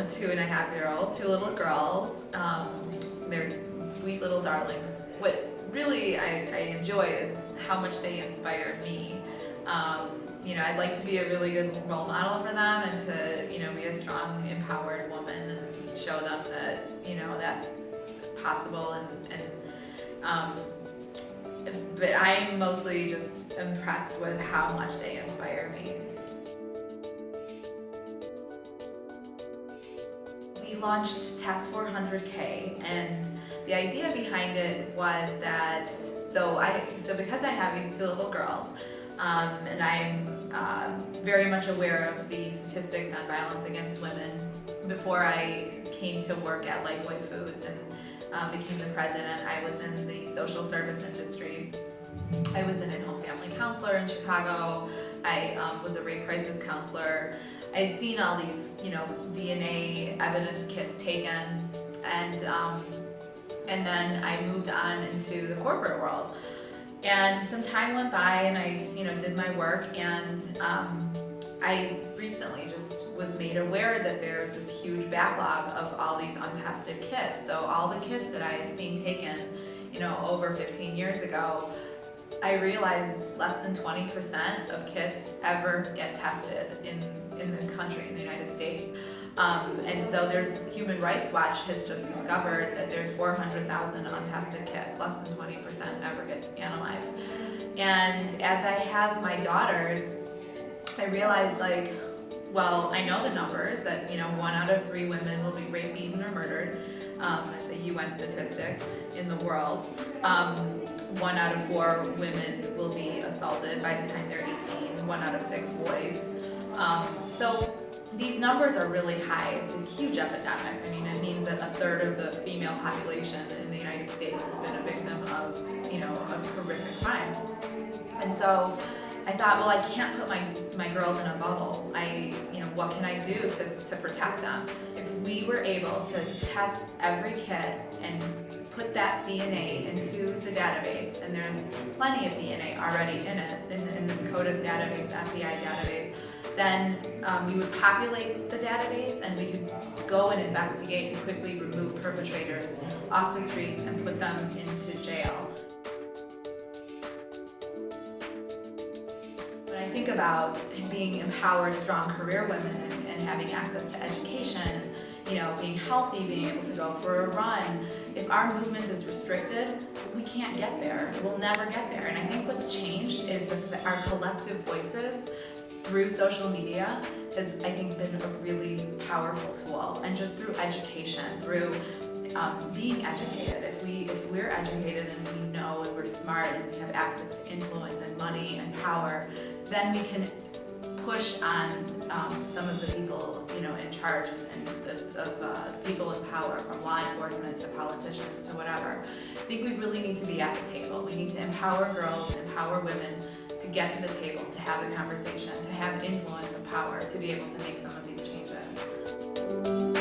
2.5-year-old, two little girls. They're sweet little darlings. What really I enjoy is how much they inspire me. I'd like to be a really good role model for them and to, be a strong, empowered woman and show them that, that's possible but I'm mostly just impressed with how much they inspire me. We launched Test 400K, and the idea behind it was that, so because I have these two little girls, and I'm very much aware of the statistics on violence against women. Before I came to work at Lifeway Foods and became the president, I was in the social service industry. I was an in-home family counselor in Chicago. I was a rape crisis counselor. I had seen all these, DNA evidence kits taken, and then I moved on into the corporate world. And some time went by, and I, did my work, and I recently just was made aware that there's this huge backlog of all these untested kits. So all the kits that I had seen taken, over 15 years ago, I realized less than 20% of kits ever get tested in the country, in the United States. And so Human Rights Watch has just discovered that there's 400,000 untested kits, less than 20% ever get analyzed. And as I have my daughters, I realized I know the numbers that 1 out of 3 women will be raped, beaten, or murdered. That's a UN statistic in the world. 1 out of 4 women will be assaulted by the time they're 18. 1 out of 6 boys. So these numbers are really high. It's a huge epidemic. I mean, it means that a third of the female population in the United States has been a victim of, a horrific crime. And so I thought, well, I can't put my girls in a bubble. What can I do to protect them? If we were able to test every kit and put that DNA into the database, and there's plenty of DNA already in it, in this CODIS database, the FBI database, then we would populate the database, and we could go and investigate and quickly remove perpetrators off the streets and put them into jail. When I think about being empowered, strong career women and having access to education, being healthy, being able to go for a run, if our movement is restricted, we can't get there. We'll never get there. And I think what's changed is our collective voices through social media has, I think, been a really powerful tool. And just through education, through being educated. If we're educated and we know and we're smart and we have access to influence and money and power, then we can push on some of the people, in charge of people in power, from law enforcement to politicians to whatever. I think we really need to be at the table. We need to empower girls, empower women to get to the table, to have the conversation, to have influence and power, to be able to make some of these changes.